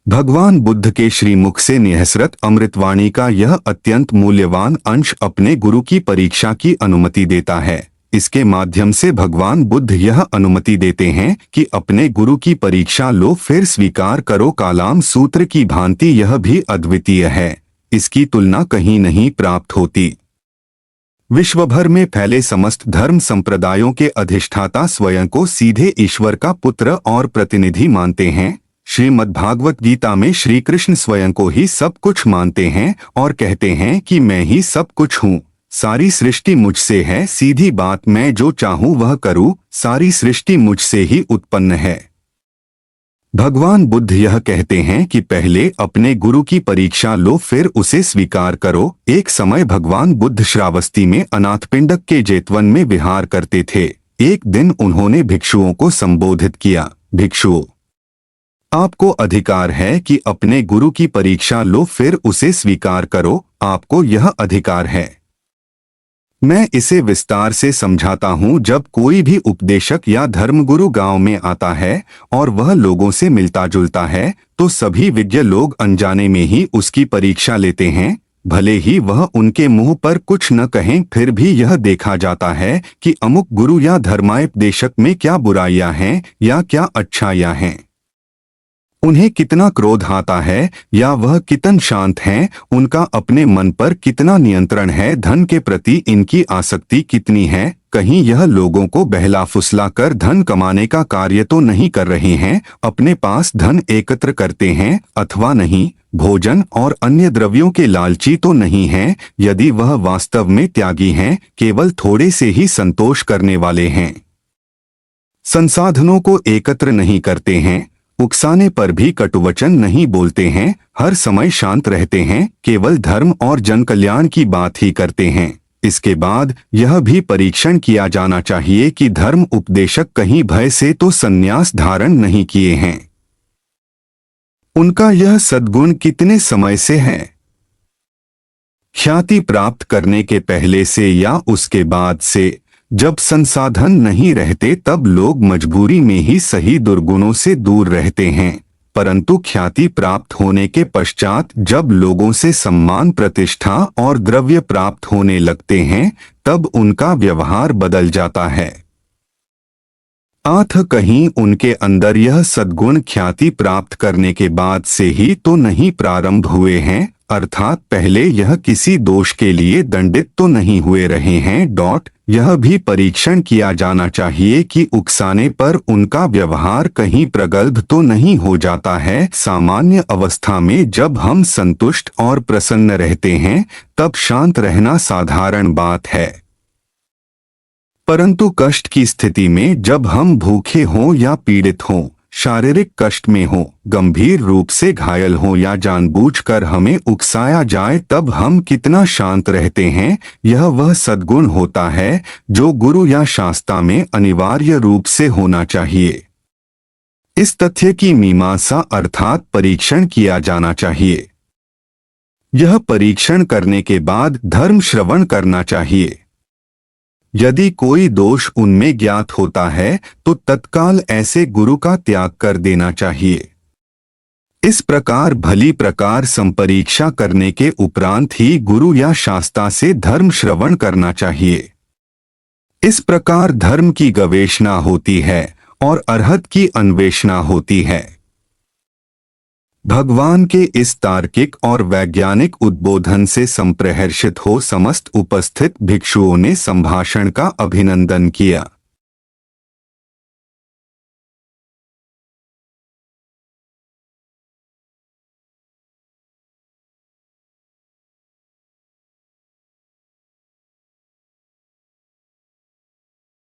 भगवान बुद्ध के श्रीमुख से निःसृत अमृतवाणी का यह अत्यंत मूल्यवान अंश अपने गुरु की परीक्षा की अनुमति देता है। इसके माध्यम से भगवान बुद्ध यह अनुमति देते हैं कि अपने गुरु की परीक्षा लो, फिर स्वीकार करो। कालाम सूत्र की भांति यह भी अद्वितीय है, इसकी तुलना कहीं नहीं प्राप्त होती। विश्व भर में फैले समस्त धर्म संप्रदायों के अधिष्ठाता स्वयं को सीधे ईश्वर का पुत्र और प्रतिनिधि मानते हैं। श्रीमद्भागवत गीता में श्री कृष्ण स्वयं को ही सब कुछ मानते हैं और कहते हैं कि मैं ही सब कुछ हूँ, सारी सृष्टि मुझसे है, सीधी बात मैं जो चाहूँ वह करूँ, सारी सृष्टि मुझसे ही उत्पन्न है। भगवान बुद्ध यह कहते हैं कि पहले अपने गुरु की परीक्षा लो, फिर उसे स्वीकार करो। एक समय भगवान बुद्ध श्रावस्ती में अनाथपिंडक के जेतवन में विहार करते थे। एक दिन उन्होंने भिक्षुओं को संबोधित किया, भिक्षुओं, आपको अधिकार है कि अपने गुरु की परीक्षा लो, फिर उसे स्वीकार करो, आपको यह अधिकार है। मैं इसे विस्तार से समझाता हूँ। जब कोई भी उपदेशक या धर्मगुरु गांव में आता है और वह लोगों से मिलता जुलता है, तो सभी विज्ञ लोग अनजाने में ही उसकी परीक्षा लेते हैं। भले ही वह उनके मुंह पर कुछ न कहें, फिर भी यह देखा जाता है कि अमुक गुरु या धर्मापदेशक में क्या बुराइयां हैं या क्या अच्छाइयां हैं, उन्हें कितना क्रोध आता है या वह कितन शांत हैं, उनका अपने मन पर कितना नियंत्रण है, धन के प्रति इनकी आसक्ति कितनी है। कहीं यह लोगों को बहला फुसला कर धन कमाने का कार्य तो नहीं कर रहे हैं, अपने पास धन एकत्र करते हैं अथवा नहीं, भोजन और अन्य द्रव्यों के लालची तो नहीं हैं। यदि वह वास्तव में त्यागी हैं, केवल थोड़े से ही संतोष करने वाले हैं, संसाधनों को एकत्र नहीं करते हैं, उकसाने पर भी कटुवचन नहीं बोलते हैं, हर समय शांत रहते हैं, केवल धर्म और जनकल्याण की बात ही करते हैं। इसके बाद यह भी परीक्षण किया जाना चाहिए कि धर्म उपदेशक कहीं भय से तो संन्यास धारण नहीं किए हैं, उनका यह सद्गुण कितने समय से है। ख्याति प्राप्त करने के पहले से या उसके बाद से, जब संसाधन नहीं रहते तब लोग मजबूरी में ही सही दुर्गुणों से दूर रहते हैं, परंतु ख्याति प्राप्त होने के पश्चात जब लोगों से सम्मान, प्रतिष्ठा और द्रव्य प्राप्त होने लगते हैं, तब उनका व्यवहार बदल जाता है। आथ कहीं उनके अंदर यह सद्गुण ख्याति प्राप्त करने के बाद से ही तो नहीं प्रारंभ हुए हैं, अर्थात पहले यह किसी दोष के लिए दंडित तो नहीं हुए रहे हैं। यह भी परीक्षण किया जाना चाहिए कि उकसाने पर उनका व्यवहार कहीं प्रगल्भ तो नहीं हो जाता है। सामान्य अवस्था में जब हम संतुष्ट और प्रसन्न रहते हैं, तब शांत रहना साधारण बात है, परंतु कष्ट की स्थिति में जब हम भूखे हों या पीड़ित हों, शारीरिक कष्ट में हो, गंभीर रूप से घायल हो या जानबूझकर हमें उकसाया जाए, तब हम कितना शांत रहते हैं। यह वह सद्गुण होता है जो गुरु या शास्त्र में अनिवार्य रूप से होना चाहिए। इस तथ्य की मीमांसा अर्थात परीक्षण किया जाना चाहिए। यह परीक्षण करने के बाद धर्म श्रवण करना चाहिए। यदि कोई दोष उनमें ज्ञात होता है तो तत्काल ऐसे गुरु का त्याग कर देना चाहिए। इस प्रकार भली प्रकार संपरीक्षा करने के उपरांत ही गुरु या शास्त्र से धर्म श्रवण करना चाहिए। इस प्रकार धर्म की गवेषणा होती है और अरहत की अन्वेषणा होती है। भगवान के इस तार्किक और वैज्ञानिक उद्बोधन से संप्रहर्षित हो समस्त उपस्थित भिक्षुओं ने संभाषण का अभिनंदन किया।